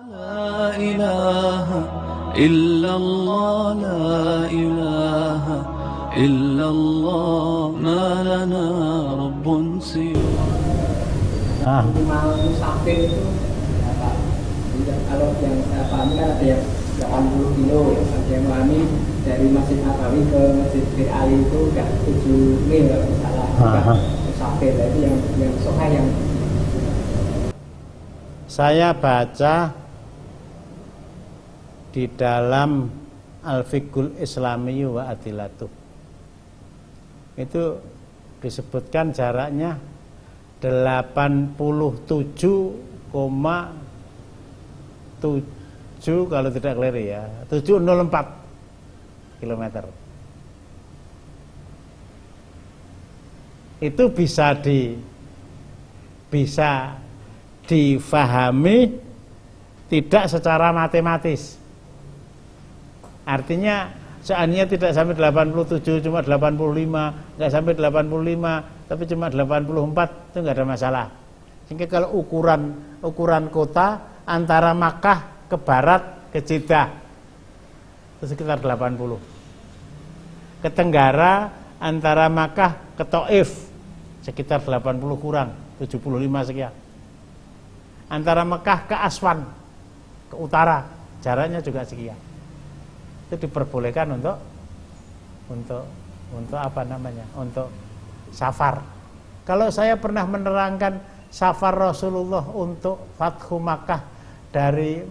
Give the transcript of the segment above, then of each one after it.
لا إله إلا الله لا إله إلا الله ما لنا رب سوى. Minimal musafir itu berapa? Kalau yang saya pahami kan ada yang 80 kilo, ada yang pahami dari Masjid Nabawi ke Masjid Bir Ali itu udah 7 mil kalau tidak salah. Musafir itu yang sahih yang saya baca di dalam Al-Fiqhul Islami wa Adilatuh itu disebutkan jaraknya 87,7 kalau tidak keliru ya 704 km. Itu bisa difahami tidak secara matematis. Artinya seandainya tidak sampai 87, cuma 85, nggak sampai 85, tapi cuma 84, itu nggak ada masalah. Sehingga kalau ukuran kota antara Makkah ke barat ke Jeddah itu sekitar 80. Ke tenggara antara Makkah ke Taif sekitar 80 kurang, 75 sekian. Antara Mekah ke Aswan ke utara jaraknya juga sekian. Itu diperbolehkan untuk apa namanya? Untuk safar. Kalau saya pernah menerangkan safar Rasulullah untuk Fathu Makkah dari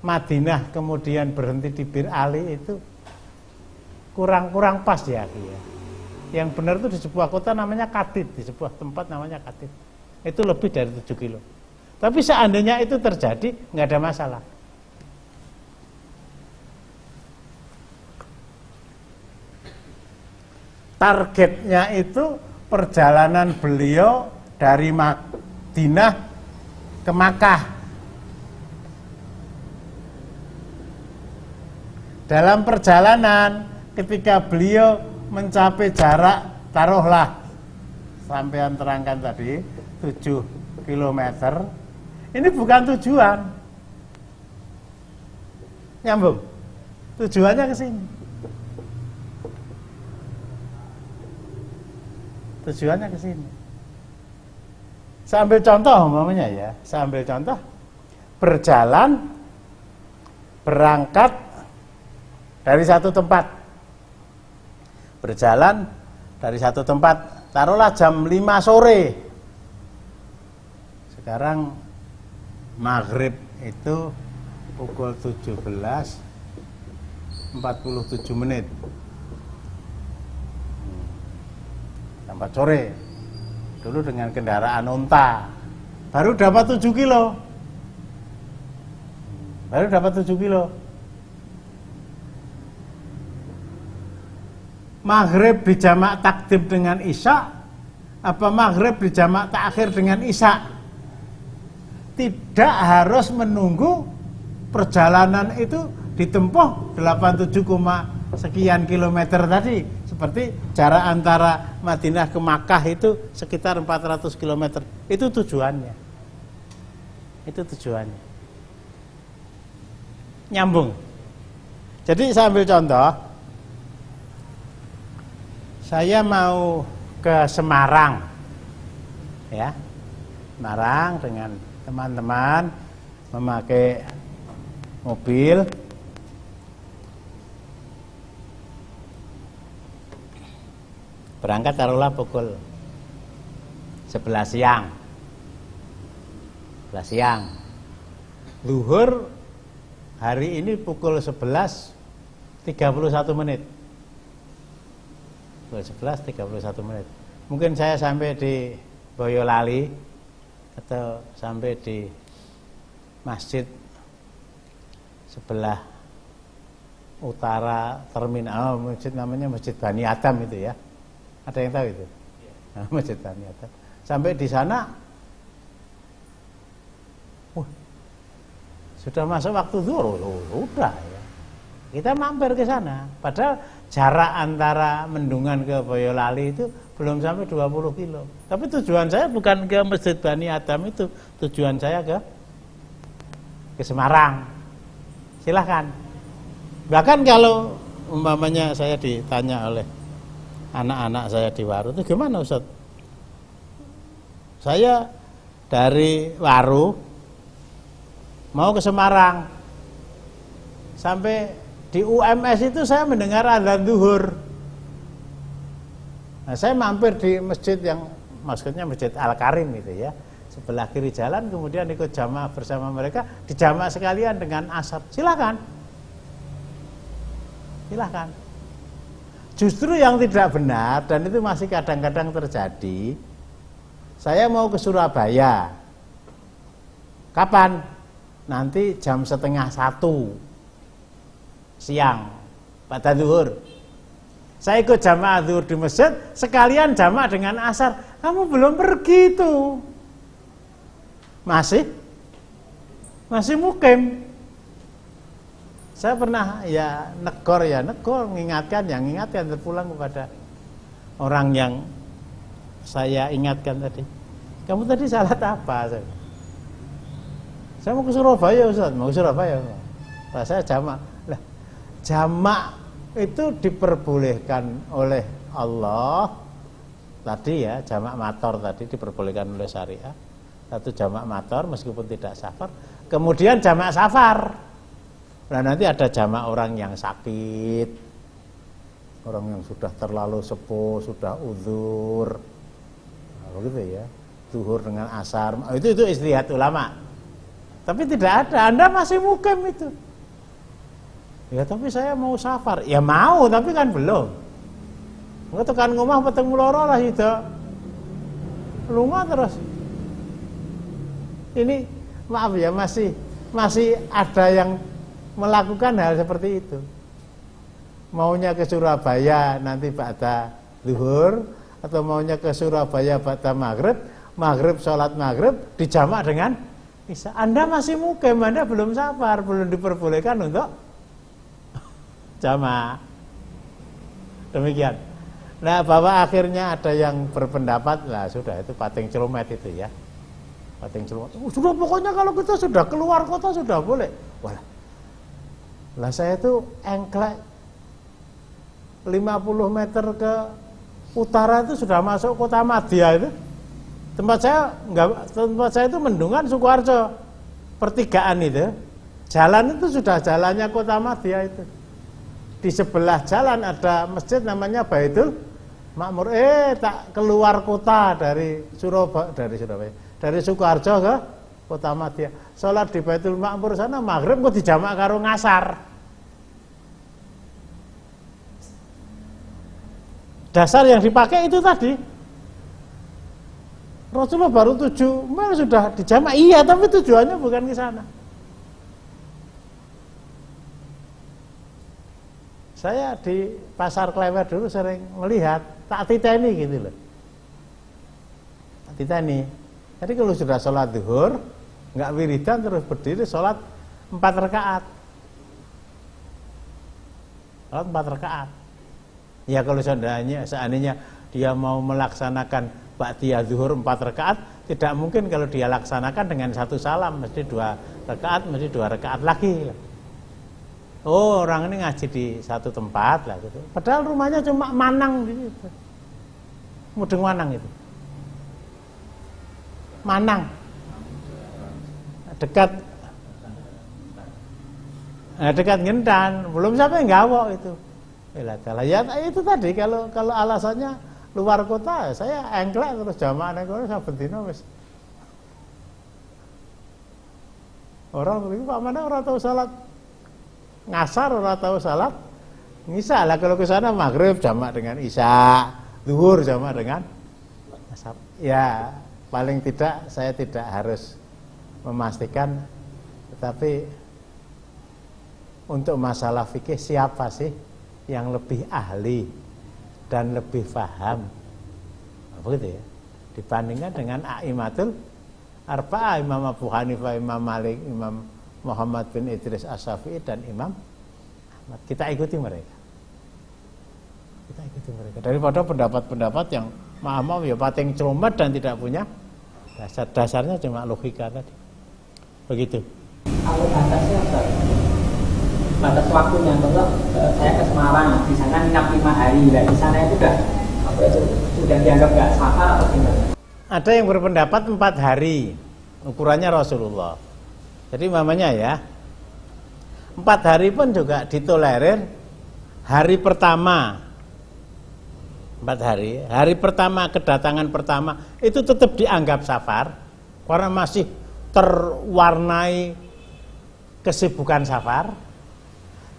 Madinah kemudian berhenti di Bir Ali itu kurang pas ya. Yang benar itu di sebuah kota namanya Katid, di sebuah tempat namanya Katid. Itu lebih dari 7 kilo. Tapi seandainya itu terjadi nggak ada masalah. Targetnya itu perjalanan beliau dari Madinah ke Makkah. Dalam perjalanan ketika beliau mencapai jarak taruhlah sampean terangkan tadi 7 kilometer, ini bukan tujuan. Nyambung. Tujuannya ke sini. Tujuannya ke sini. Saya ambil contoh umpamanya ya. Saya ambil contoh berjalan berangkat dari satu tempat. Berjalan dari satu tempat, taruhlah jam 5 sore. Sekarang maghrib itu pukul 17:47 menit. Sampai sore. Dulu dengan kendaraan unta. Baru dapat 7 kilo. Baru dapat 7 kilo. Maghrib dijamak takdim dengan isya, apa maghrib dijamak takhir dengan isya? Tidak harus menunggu perjalanan itu ditempuh 87, sekian kilometer tadi. Seperti jarak antara Madinah ke Makkah itu sekitar 400 kilometer. Itu tujuannya. Itu tujuannya. Nyambung. Jadi saya ambil contoh. Saya mau ke Semarang. Ya. Semarang dengan teman-teman memakai mobil. Berangkat taruhlah pukul 11 siang. 11 siang. Zuhur hari ini pukul 11:31 menit. Pukul 11:31 menit. Mungkin saya sampai di Boyolali atau sampai di masjid sebelah utara terminal, masjid namanya Masjid Bani Adam itu ya. Ada yang tahu itu? Nah, Masjid Bani Adam. Sampai di sana, sudah masuk waktu zuhur, udah ya. Kita mampir ke sana. Padahal jarak antara Mendungan ke Boyolali itu belum sampai 20 kilo. Tapi tujuan saya bukan ke Masjid Bani Adam itu, tujuan saya ke ke Semarang, silahkan. Bahkan kalau umpamanya saya ditanya oleh anak-anak saya di Waru, itu gimana Ustaz? Saya dari Waru mau ke Semarang, sampai di UMS itu saya mendengar adzan zuhur. Nah, saya mampir di masjid yang maksudnya Masjid Al-Karim itu ya, sebelah kiri jalan, kemudian ikut jamaah bersama mereka, dijamaah sekalian dengan asar. Silakan. Silakan. Justru yang tidak benar, dan itu masih kadang-kadang terjadi, saya mau ke Surabaya. Kapan? Nanti jam 12:30 siang, pada zuhur. Saya ikut jamaah zuhur di masjid, sekalian jamaah dengan asar. Kamu belum pergi itu. Masih mukim. Saya pernah negor, mengingatkan, terpulang kepada orang yang saya ingatkan tadi. Kamu tadi salat apa? Saya mau ke Surabaya, Ustaz. Mau ke Surabaya. Nah, saya jamak. Lah, jamak itu diperbolehkan oleh Allah tadi ya, jamak mator tadi diperbolehkan oleh syariah. Satu jamak mator meskipun tidak safar. Kemudian jamak safar. Nah, nanti ada jamak orang yang sakit, orang yang sudah terlalu sepuh, sudah uzur, nah, begitu ya, zuhur dengan asar. Itu ijtihad ulama. Tapi tidak ada, Anda masih mukim itu. Ya tapi saya mau safar. Ya mau, tapi kan belum. Enggak tekan ngomah peteng loro lah itu. Lunga terus. Ini maaf ya, masih ada yang melakukan hal seperti itu. Maunya ke Surabaya nanti ba'da zuhur, atau maunya ke Surabaya ba'da maghrib sholat maghrib dijamak dengan isya. Anda masih mukim, Anda belum safar, belum diperbolehkan untuk jamak. Demikian. Nah, bahwa akhirnya ada yang berpendapat, lah sudah itu pating celumet itu ya. Pating celumet. Sudah pokoknya kalau kita sudah keluar kota sudah boleh. Walah. Lah saya itu engklek 50 meter ke utara itu sudah masuk kota Madya itu. Tempat saya itu Mendungan Sukoharjo. Pertigaan itu. Jalan itu sudah jalannya kota Madya itu. Di sebelah jalan ada masjid namanya Baitul Makmur. Tak keluar kota dari Surabaya, dari Sukoharjo ke kota Madya. Salat di Baitul Makmur sana maghrib kok dijamak karo ngasar. Dasar yang dipakai itu tadi. Rasulullah baru 7 mil sudah dijamak. Iya, tapi tujuannya bukan ke sana. Saya di Pasar Klewer dulu sering melihat, tak titeni gitu loh. Tak titeni. Jadi kalau sudah sholat zuhur, nggak wiridan terus berdiri sholat 4 rakaat. Sholat 4 rakaat. Ya kalau seandainya dia mau melaksanakan ba'diyah zuhur 4 rakaat, tidak mungkin kalau dia laksanakan dengan 1 salam, mesti 2 rakaat, mesti 2 rakaat lagi. Oh, orang ini ngaji di satu tempat lah gitu. Padahal rumahnya cuma Manang gitu. Mudeng Manang itu. Manang. Dekat Ngendan, belum sampai Gawok itu. Ya itu tadi kalau alasannya luar kota, saya engklek terus jamaah nek kono saben dina wis. Orang iki Pak mana ora tahu salat ngasar, ora tahu salat ngisa lah. Kalau ke sana maghrib jamak dengan isya, zuhur jamak dengan asar. Ya paling tidak saya tidak harus memastikan, tetapi untuk masalah fikih siapa sih yang lebih ahli dan lebih paham, begitu ya, dibandingkan dengan a'immatul arba'ah, Imam Abu Hanifah, Imam Malik, Imam Muhammad bin Idris As-Syafi'i dan Imam Ahmad. Kita ikuti mereka. Daripada pendapat-pendapat yang maaf ya pating ceromet dan tidak punya dasarnya cuma logika tadi. Begitu. Kalau batasnya apa? Batas waktunya, kalau saya ke Semarang, di sana nginap 5 hari, nah di sana itu sudah dianggap nggak safar atau gimana? Ada yang berpendapat 4 hari ukurannya Rasulullah. Jadi mamanya ya 4 hari pun juga ditolerir. Hari pertama 4 hari, hari pertama kedatangan pertama itu tetap dianggap safar karena masih terwarnai kesibukan safar.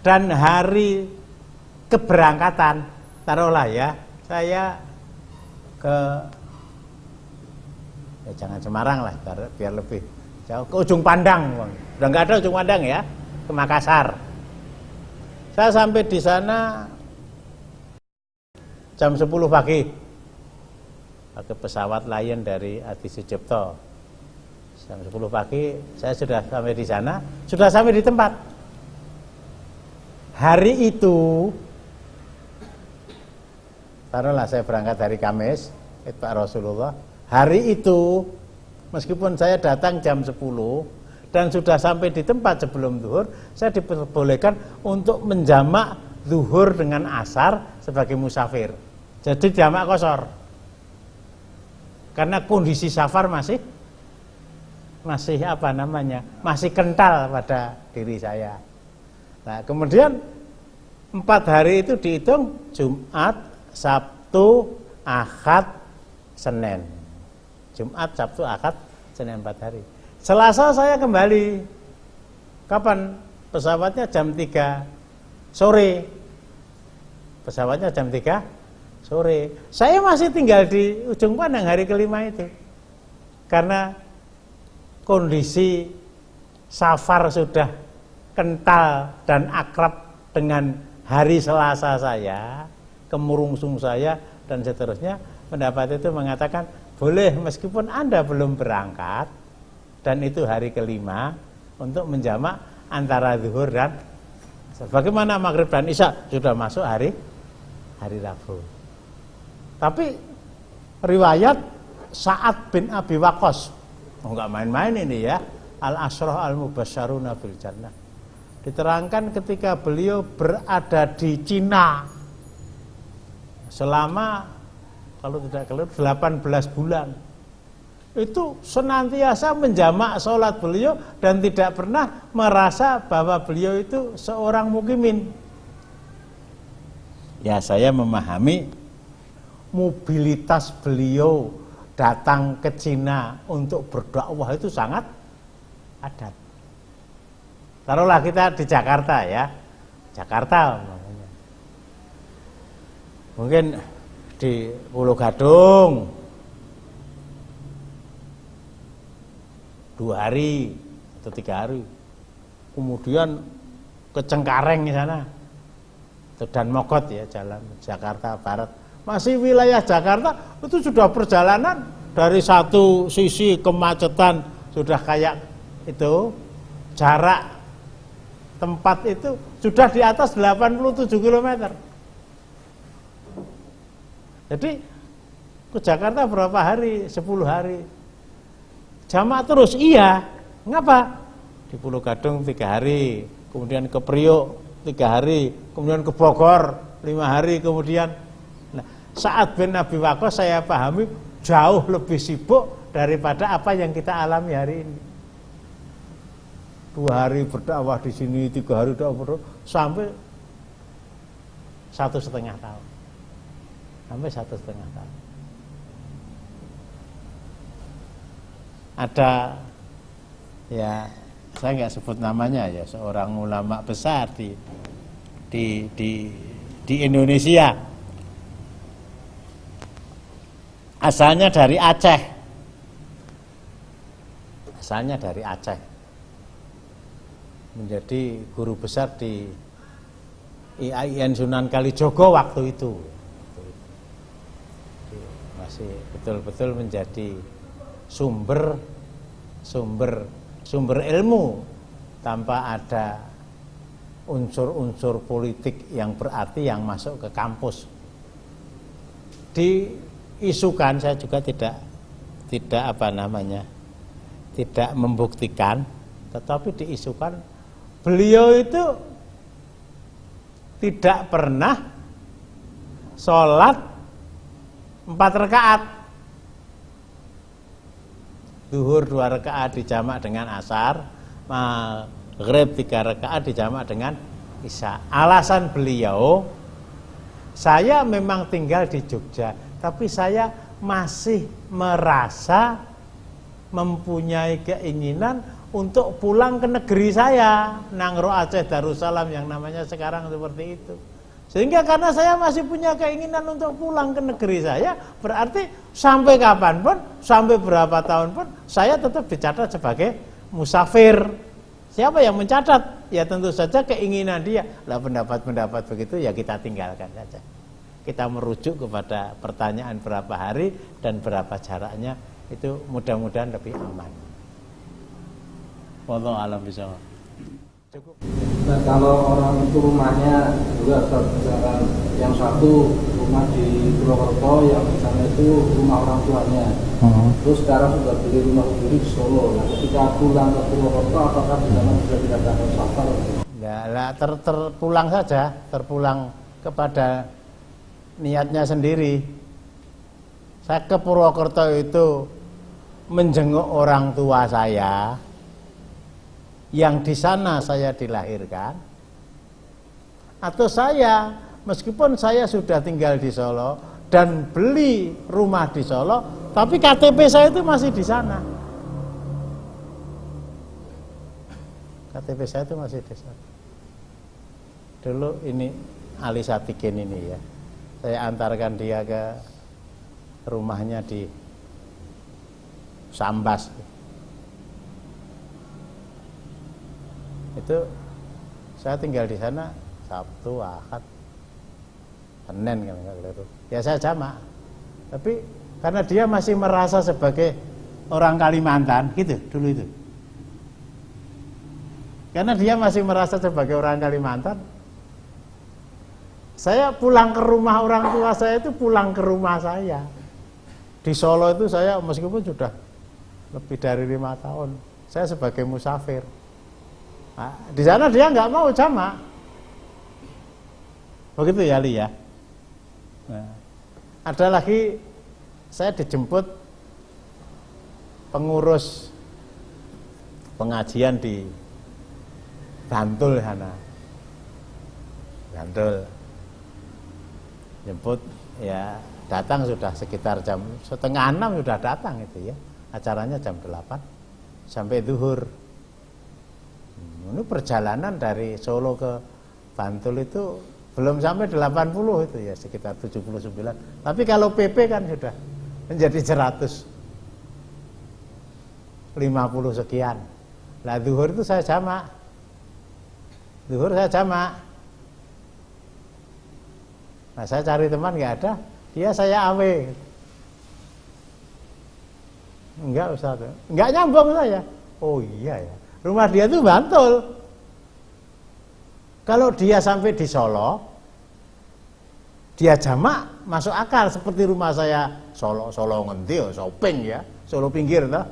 Dan hari keberangkatan, taruhlah ya, saya ke jangan Semarang lah, biar lebih jauh, ke Ujung Pandang, udah nggak ada Ujung Pandang ya, ke Makassar. Saya sampai di sana jam 10 pagi pakai pesawat Lion dari Adi Sucipto. Jam 10 pagi saya sudah sampai di sana, sudah sampai di tempat. Hari itu, taruhlah saya berangkat dari Kamis, Pak Rasulullah. Hari itu, meskipun saya datang jam 10 dan sudah sampai di tempat sebelum zuhur, saya diperbolehkan untuk menjamak zuhur dengan asar sebagai musafir. Jadi jamak qashar. Karena kondisi safar masih apa namanya? Masih kental pada diri saya. Nah, kemudian 4 hari itu dihitung Jumat, Sabtu, Ahad, Senin. Jumat, Sabtu, Ahad, Senin 4 hari. Selasa saya kembali. Kapan? Pesawatnya jam 3 sore. Pesawatnya jam 3 sore. Saya masih tinggal di Ujung Pandang hari kelima itu. Karena kondisi safar sudah kental dan akrab dengan hari Selasa saya, kemurungsung saya dan seterusnya. Pendapat itu mengatakan boleh meskipun Anda belum berangkat dan itu hari kelima untuk menjamak antara zuhur dan bagaimana maghrib dan isya sudah masuk hari Rabu. Tapi riwayat Sa'ad bin Abi Waqqas, enggak main-main ini ya, al-asyrah al-mubasysyaruna bil jannah. Diterangkan ketika beliau berada di Cina selama kalau tidak keliru 18 bulan. Itu senantiasa menjamak sholat beliau dan tidak pernah merasa bahwa beliau itu seorang mukimin. Ya, saya memahami mobilitas beliau datang ke Cina untuk berdakwah itu sangat adat. Taruhlah kita di Jakarta ya, Jakarta namanya. Mungkin di Pulau Gadung 2 hari atau 3 hari, kemudian ke Cengkareng di sana, dan Mogot ya, jalan Jakarta Barat. Masih wilayah Jakarta itu sudah perjalanan dari satu sisi kemacetan sudah kayak itu, jarak tempat itu sudah di atas 87 km. Jadi ke Jakarta berapa hari? 10 hari. Jamak terus, iya. Ngapa? Di Pulau Gadung 3 hari, kemudian ke Priok 3 hari, kemudian ke Bogor 5 hari, kemudian. Nah, Sa'ad bin Abi Waqqas saya pahami jauh lebih sibuk daripada apa yang kita alami hari ini. 2 hari berdakwah di sini, 3 hari berdakwah sampai 1,5 tahun. Sampai 1,5 tahun. Ada ya, saya nggak sebut namanya ya, seorang ulama besar di Indonesia. Asalnya dari Aceh. Asalnya dari Aceh. Menjadi guru besar di IAIN Sunan Kalijogo waktu itu. Masih betul-betul menjadi sumber ilmu tanpa ada unsur-unsur politik yang berarti yang masuk ke kampus. Diisukan, saya juga tidak membuktikan, Tetapi diisukan beliau itu tidak pernah sholat 4 rakaat. Zuhur 2 rakaat dijamak dengan asar, maghrib 3 rakaat dijamak dengan isya. Alasan beliau, saya memang tinggal di Jogja, tapi saya masih merasa mempunyai keinginan untuk pulang ke negeri saya, Nangro Aceh Darussalam yang namanya sekarang seperti itu. Sehingga karena saya masih punya keinginan untuk pulang ke negeri saya, berarti sampai kapanpun, sampai berapa tahun pun, saya tetap dicatat sebagai musafir. Siapa yang mencatat? Ya tentu saja keinginan dia. Lah pendapat-pendapat begitu ya kita tinggalkan saja. Kita merujuk kepada pertanyaan berapa hari dan berapa jaraknya, itu mudah-mudahan lebih aman. Wallahu a'lam bishawab. Cukup. Nah, kalau orang itu rumahnya juga misalkan yang satu rumah di Purwokerto, yang di sana itu rumah orang tuanya. Terus sekarang sudah beli rumah sendiri di Solo. Nah, ketika pulang ke Purwokerto, apakah di sana sudah dikatakan safar? Ya, lah terpulang saja, terpulang kepada niatnya sendiri. Saya ke Purwokerto itu menjenguk orang tua saya yang di sana saya dilahirkan, atau saya meskipun saya sudah tinggal di Solo dan beli rumah di Solo, tapi KTP saya itu masih di sana. KTP saya itu masih di sana. Dulu ini Ali Satikin ini ya, saya antarkan dia ke rumahnya di Sambas. Itu saya tinggal di sana Sabtu, Ahad, Senin kan enggak keliru. Ya saya jamak. Tapi karena dia masih merasa sebagai orang Kalimantan gitu dulu itu. Karena dia masih merasa sebagai orang Kalimantan, saya pulang ke rumah orang tua saya itu pulang ke rumah saya. Di Solo itu saya meskipun sudah lebih dari 5 tahun, saya sebagai musafir. Nah, di sana dia nggak mau jamak. Begitu ya, Ali ya. Nah, ada lagi saya dijemput pengurus pengajian di Bantul sana. Bantul. Jemput ya, datang sudah sekitar jam 5:30 sudah datang itu ya. Acaranya jam 8 sampai zuhur. Ini perjalanan dari Solo ke Bantul itu belum sampai 80 itu ya, sekitar 79. Tapi kalau PP kan sudah menjadi 150 sekian. Lah zuhur itu saya jamak. Zuhur saya jamak. Nah saya cari teman nggak ada, dia saya awe. Enggak Ustaz, enggak nyambung saya. Oh iya ya. Rumah dia itu Bantul. Kalau dia sampai di Solo, dia jamak masuk akal seperti rumah saya Solo ngendi ya, Sopeng ya, Solo pinggir toh.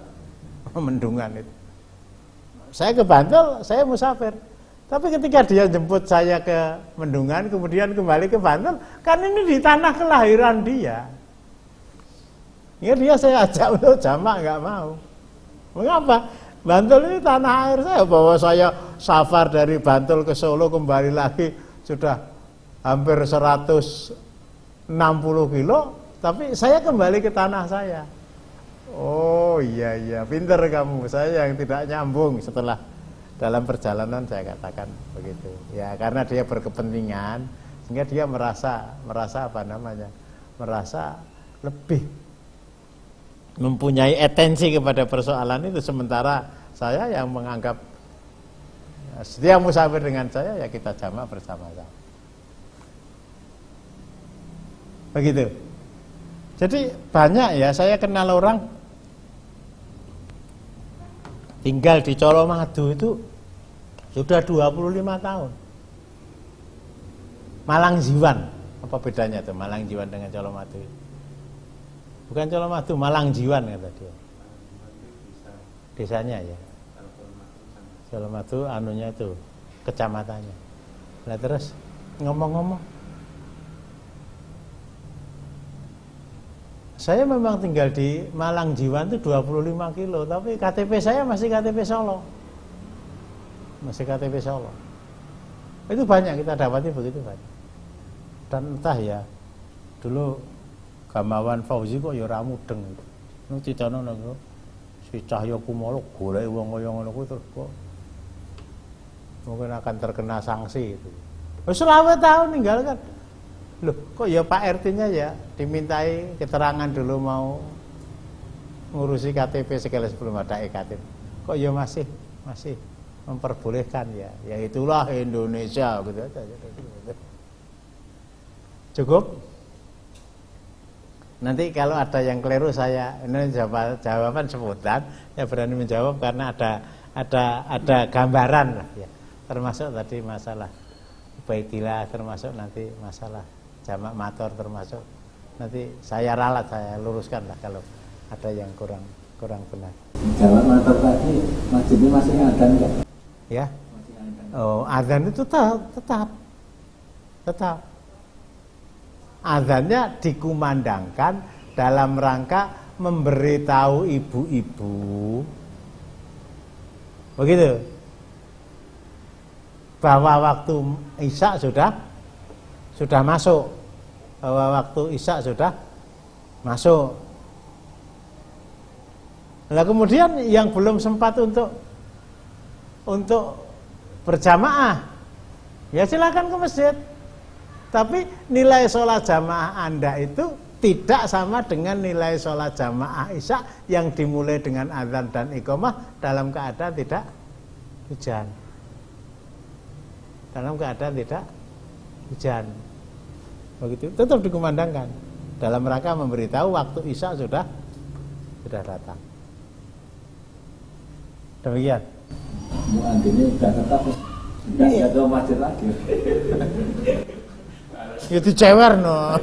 Mendungan itu. Saya ke Bantul, saya musafir. Tapi ketika dia jemput saya ke Mendungan, kemudian kembali ke Bantul, kan ini di tanah kelahiran dia. Ya dia saya ajak untuk jamak nggak mau. Mengapa? Bantul ini tanah air saya, bahwa saya safar dari Bantul ke Solo kembali lagi sudah hampir 160 kilo, tapi saya kembali ke tanah saya. Oh iya, pinter kamu, saya yang tidak nyambung. Setelah dalam perjalanan saya katakan begitu. Ya karena dia berkepentingan, sehingga dia merasa lebih mempunyai atensi kepada persoalan itu, sementara saya yang menganggap setiap musafir dengan saya ya kita jamak bersama-sama. Begitu. Jadi banyak ya, saya kenal orang tinggal di Colomadu itu sudah 25 tahun. Malang Jiwan, apa bedanya tuh Malang Jiwan dengan Colomadu? Bukan Colomadu, Malang Jiwan kata dia. Desanya ya. Sulamadu anunya itu kecamatannya. Nah terus ngomong-ngomong, saya memang tinggal di Malang Jiwan itu 25 kilo, tapi KTP saya masih KTP Solo. Masih KTP Solo. Itu banyak kita dapati begitu banyak. Dan entah ya, dulu Gamawan Fauzi kok ya ora mudeng itu. Nu titano nang si Cahyo Kumolo golek wong kaya ngono kuwi terus kok mungkin akan terkena sanksi itu. Wis 20 tahun ninggalkan. Loh, kok ya Pak RT-nya ya dimintai keterangan dulu mau ngurusi KTP segala sebelum ada ektp. Kok ya masih memperbolehkan ya. Ya itulah Indonesia gitu aja. Cukup? Nanti kalau ada yang keliru saya ini jawaban sebutan ya berani menjawab karena ada gambaran lah ya. Termasuk tadi masalah Baitilah, termasuk nanti masalah jamak mator, termasuk nanti saya ralat, saya luruskan lah kalau ada yang kurang benar. Jamak mator tadi masjidnya masih adzan enggak? Ya. Oh, adzan itu tetap. Adzannya dikumandangkan dalam rangka memberitahu ibu-ibu. Begitu. Bahwa waktu Isya sudah masuk. Bahwa waktu Isya sudah masuk. Nah, kemudian yang belum sempat untuk berjamaah, ya silakan ke masjid. Tapi nilai sholat jamaah Anda itu tidak sama dengan nilai sholat jamaah Isya yang dimulai dengan azan dan iqamah dalam keadaan tidak hujan. Dalam keadaan tidak hujan. Begitu, tetap dikumandangkan dalam rangka memberitahu waktu Isya sudah datang. Demikian. Muadzinnya sudah tetap enggak ke masjid lagi. Itu cewer no.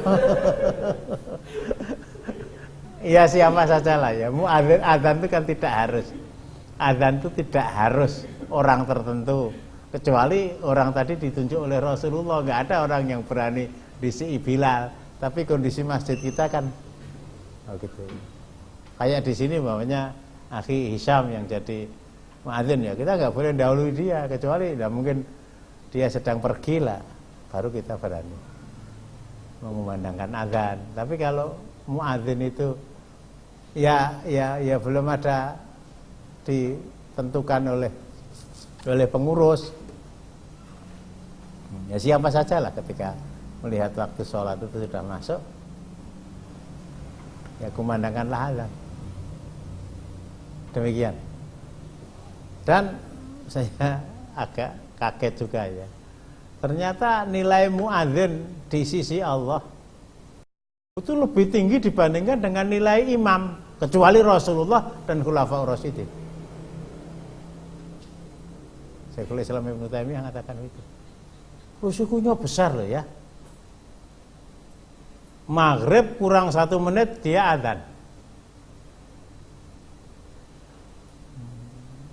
Ya siapa saja lah ya. Muadzin adzan itu kan tidak harus. Adzan itu tidak harus orang tertentu. Kecuali orang tadi ditunjuk oleh Rasulullah, nggak ada orang yang berani disi Bilal. Tapi kondisi masjid kita kan, gitu. Kayak di sini umpamanya Akhi Hisham yang jadi muadzin ya, kita nggak boleh dahului dia, kecuali ya mungkin dia sedang pergi lah, baru kita berani mengumandangkan azan. Tapi kalau muadzin itu ya belum ada ditentukan oleh pengurus. Ya siapa saja lah ketika melihat waktu sholat itu sudah masuk, ya kumandangkanlah azan. Demikian. Dan saya agak kaget juga ya. Ternyata nilai muadzin di sisi Allah itu lebih tinggi dibandingkan dengan nilai imam, kecuali Rasulullah dan Khulafaur Rasyidin. Syekhul Islam Ibnu Taimiyah mengatakan itu. Risikonya besar loh ya. Maghrib kurang 1 menit dia adzan.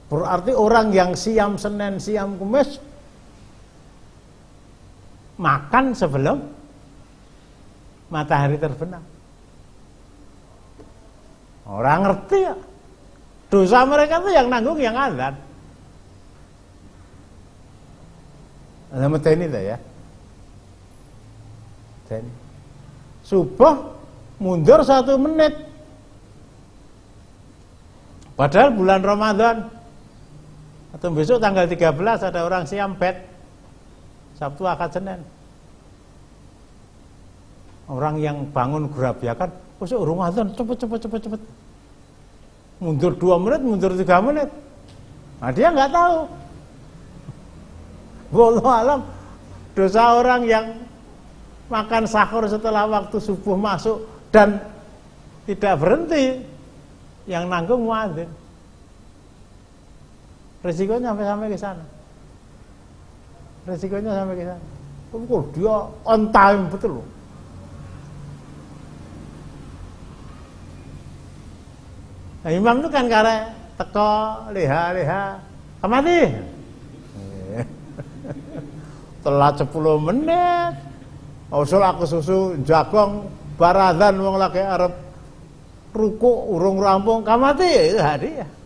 Berarti orang yang siam Senin, siam Kamis makan sebelum matahari terbenam. Orang ngerti ya. Dosa mereka tuh yang nanggung yang adzan. Nama ini tuh ya. Dan subuh mundur 1 menit. Padahal bulan Ramadan atau besok tanggal 13 ada orang siam bed. Sabtu, Ahad, Senin. Orang yang bangun gerabyakan, besok Ramadan cepet. Mundur 2 menit, mundur 3 menit. Nah dia nggak tahu. Wallahu alam, dosa orang yang makan sahur setelah waktu subuh masuk dan tidak berhenti, yang nanggung muadzin. Resikonya sampai ke sana. Resikonya sampai ke sana. Dia on time betul loh. Nah, imam itu kan karena teko leha Kamati. Telat 10 menit. Usul aku susu jagong baradan wong lagi arep ruku urung rampung kamati ya hadiah.